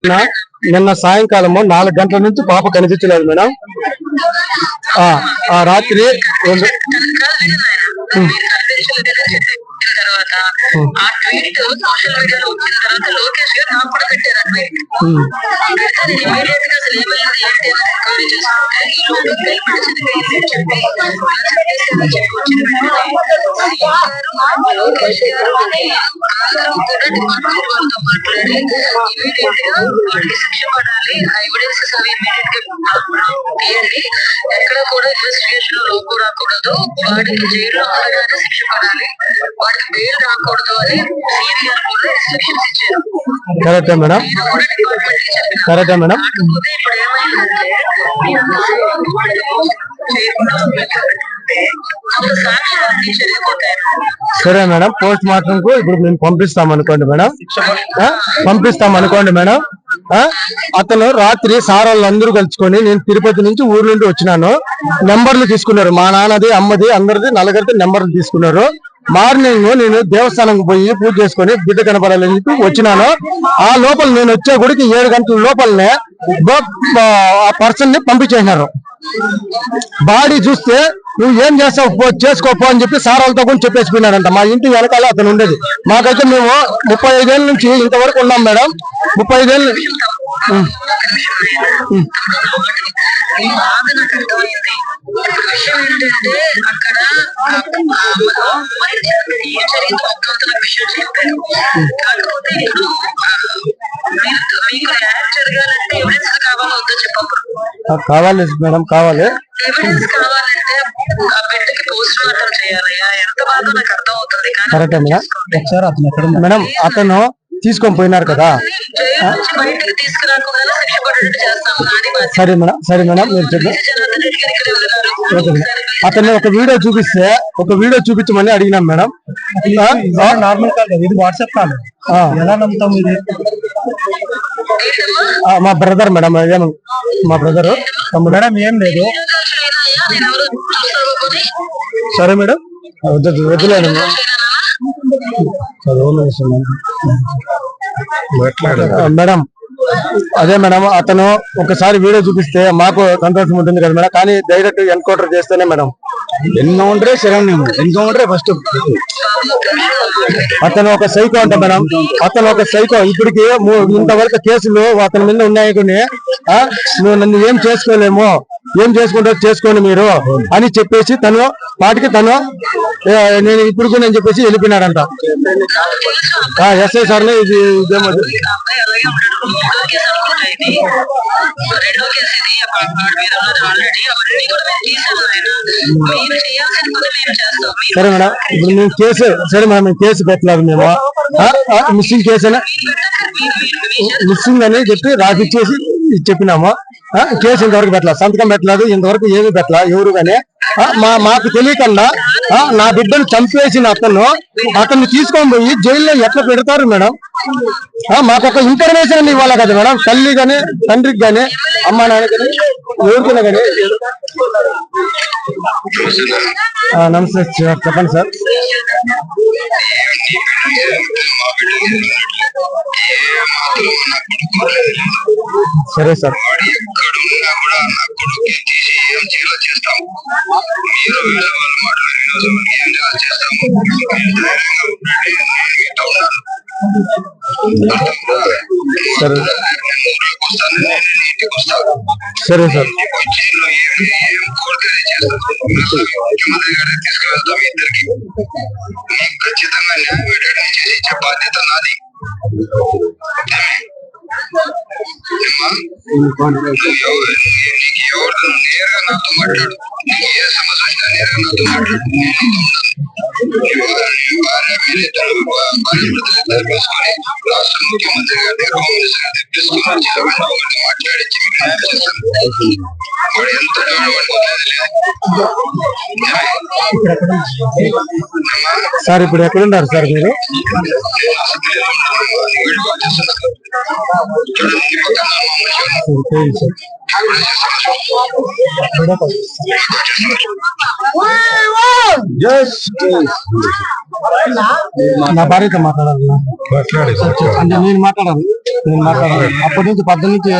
నిన్న సాయంకాలము 4 గంటల నుంచి పాప కనిపించలేదు మేడం. రాత్రి తర్వాత ఆ ట్వీట్ సోషల్ మీడియాలో వచ్చిన తర్వాత లోకేష్ గారు నాకు కూడా పెట్టారు ఆ ట్వీట్. నేను ఇమీడియట్ గా అసలు ఏమైంది ఏంటి అని ఎంక్వైరీ చేసుకుంటే ఈ లోపు బయలుపడిచింది అని చెప్పి వచ్చిన వెంటనే లోకేష్ గారు అందరూ కూడా డిపార్ట్మెంట్ వాళ్ళతో మాట్లాడి ఇమీడియట్ గా వాడికి శిక్ష పడాలి, ఎవిడెన్సెస్ అవి ఇమీడియట్ గా తీయండి, ఎక్కడ కూడా ఇన్వెస్టిగేషన్ లో లోపు రాకూడదు, వాడికి జైల్లో ఉండగానే శిక్ష పడాలి, వాడికి బెయిల్ రాకూడదు అని సీనియర్ కూడా ఇన్స్ట్రక్షన్స్ ఇచ్చారు. కరెక్టా మేడం? కరెక్టా మేడం? కాకపోతే ఇప్పుడు ఏమైందంటే సరే మేడం, పోస్ట్ మార్టం కు ఇప్పుడు మేము పంపిస్తాం అనుకోండి మేడం. అతను రాత్రి సార్ వాళ్ళందరూ కలుసుకొని నేను తిరుపతి నుంచి ఊరు నుండి వచ్చినాను, నెంబర్లు తీసుకున్నారు, మా నాన్నది అమ్మది అందరిది నలుగురిది నెంబర్లు తీసుకున్నారు. మార్నింగ్ నేను దేవస్థానంకి పోయి పూజ చేసుకుని బిడ్డ కనపడాలని చెప్పి వచ్చినాను. ఆ లోపల నేను వచ్చే గుడికి 7 గంటల లోపలనే ఆ పర్సన్ ని పంపించేసినారు. బాడీ చూస్తే నువ్వు ఏం చేస్తావు చేసుకోపో అని చెప్పి సార్ వాళ్ళతో కూడా చెప్పేసిపోయినారంట. మా ఇంటి వెనకాల అతను ఉండేది. మాకైతే మేము 35 ఏళ్ళ నుంచి ఇంతవరకు ఉన్నాం మేడం. 35 ఏళ్ళు విషయం ఏంటంటే అక్కడ ఏం జరిగిందో ఒక్కొక్కల విషయం చెప్పారు. కాకపోతే ఇప్పుడు మీకు న్యాయం జరగాలంటే ఎవిడెన్స్ కావాలో వద్దో చెప్పప్పుడు కావాలి మేడం, కావాలి ఎవిడెన్స్ కావాలంటే ఆ బిడ్డకి పోస్ట్ మార్టం చేయాలయ్యా, ఎంత బాగా నాకు అర్థం అవుతుంది. కరెక్టే మేడం. ఒకసారి అతను ఎక్కడ మేడం అతను తీసుకొని పోయినారు కదా, బయటకు తీసుకురాకుండా శిక్ష పడేట్టు చేస్తాము. సరే మేడం, సరే మేడం మీరు చెప్పండి. అతన్ని ఒక వీడియో చూపించమని అడిగినాం మేడం. నార్మల్ కాల్ ఇది వాట్సాప్ కాల్, ఎలా నమ్ముతాం ఇది? మా బ్రదర్ మేడం, మా బ్రదర్ మేడం ఏం లేదు. సరే మేడం, వద్దులేను మేడం. అదే మేడం, అతను ఒకసారి వీడియో చూపిస్తే మాకు సంతోషం ఉంటుంది కదా మేడం. కానీ డైరెక్ట్ ఎన్కౌంటర్ చేస్తేనే మేడం, ఎన్కౌంటరే శరణ్యం, ఎన్కౌంటరే ఫస్ట్. అతను ఒక సైకో అంట మేడం, అతను ఒక సైకో. ఇప్పటికి ఇంతవరకు కేసులు అతని మీద ఉన్నాయి కానీ నువ్వు నన్ను ఏం చేసుకోలేము, ఏం చేసుకుంటారో చేసుకోండి మీరు అని చెప్పేసి తను వాటికి తను నేను ఇప్పుడు నేను చెప్పేసి వెళ్ళిపోయినాడంట. ఎస్ఐ సార్ ఇదేమో సరే మేడం, ఇప్పుడు మేము కేసు సరే మేడం మేము కేసు పెట్టలేదు. మేము మిస్సింగ్ కేసు అని మిస్సింగ్ అని చెప్పి రాసిచ్చేసి చెప్పినాము. కేసు ఇంతవరకు పెట్టలేదు, సంతకం పెట్టలేదు, ఇంతవరకు ఏమీ పెట్టలేదు ఎవరు కానీ. మాకు తెలియకుండా నా బిడ్డను చంపేసిన అతన్ని తీసుకొని పోయి జైల్లో ఎట్లా పెడతారు మేడం? మాకు ఒక ఇన్ఫర్మేషన్ ఇవ్వాలి కదా మేడం, తల్లి కానీ తండ్రికి కానీ అమ్మ నాన్న కానీ ఎవరికైనా కానీ. నమస్తే చెప్పండి సార్. సరే సార్. సరే సరే సార్. ఖచ్చితంగా న్యాయం చేసి ఇచ్చే బాధ్యత నాది. నీకు ఎవరు నేరుగా నాతో మాట్లాడు, నీకు ఏ సమస్య వచ్చినా నేరుగా నాతో మాట్లాడు. భార్య మీరిద్దరు తీసుకొని రాష్ట్ర ముఖ్యమంత్రి గారి దగ్గర హోమ్ మినిస్టర్ గారి దగ్గర తీసుకొని మాట్లాడించి మీకు న్యాయం చేస్తాను. వాడు ఎంత డెవలప్ సార్ ఇప్పుడు ఎక్కడున్నారు సార్ మీరు? నా భార్యతో మాట్లాడాలి అంటే నేను మాట్లాడాలి అప్పటి నుంచి 18 నుంచి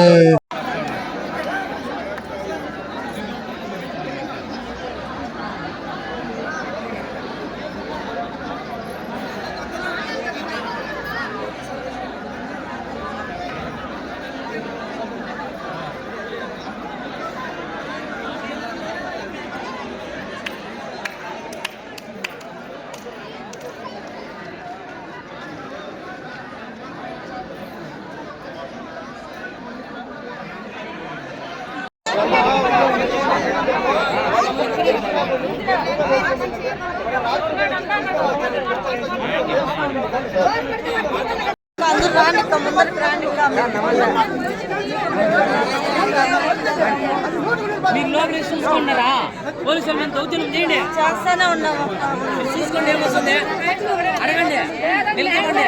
మీరు లోపల చూసుకున్నారా? పోలీసులు మేము దౌర్జన్యం చేయండి, చేస్తానే ఉన్నాము. చూసుకోండి, ఏమొస్తుంది అడగండి, నిలకండి.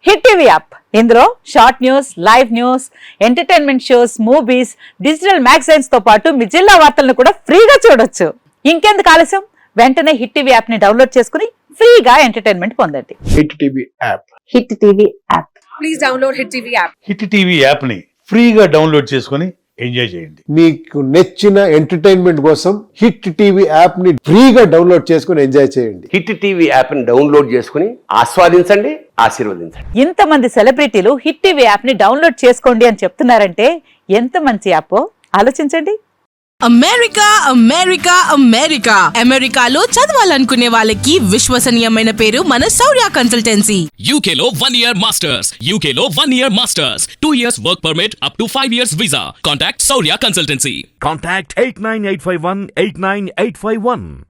హిట్ టీవీ యాప్ ఇందులో short news, live news, entertainment shows, movies, digital magazines తో పాటు మీ జిల్లా వార్తలను కూడా ఫ్రీగా చూడొచ్చు. ఇంకెందుకు ఆలస్యం, వెంటనే హిట్ టీవీ యాప్ ని డౌన్లోడ్ చేసుకుని ఫ్రీగా ఎంటర్టైన్మెంట్ పొందండి. Hit TV app. Hit TV app. Please download hit TV app. Hit TV app ని ఫ్రీగా డౌన్లోడ్ చేసుకుని ఎంజాయ్ చేయండి. మీకు నచ్చిన ఎంటర్టైన్మెంట్ కోసం హిట్ టీవీ యాప్ ని ఫ్రీగా డౌన్లోడ్ చేసుకుని ఎంజాయ్ చేయండి. హిట్ టీవీ యాప్ ని డౌన్లోడ్ చేసుకుని ఆస్వాదించండి, ఆశీర్వదించండి. ఇంతమంది సెలబ్రిటీలు హిట్ టీవీ యాప్ ని డౌన్లోడ్ చేసుకోండి అని చెప్తున్నారంటే ఎంత మంచి యాప్ ఆలోచించండి. అమెరికా అమెరికా అమెరికా అమెరికాలో చదవాలనుకునే వాళ్ళకి విశ్వసనీయమైన పేరు మన శౌర్య కన్సల్టెన్సీ. UK లో 1 year masters, UK లో 1 year masters, 2 years work permit up to 5 years visa. Contact Saurya Consultancy. Contact 89851 89851.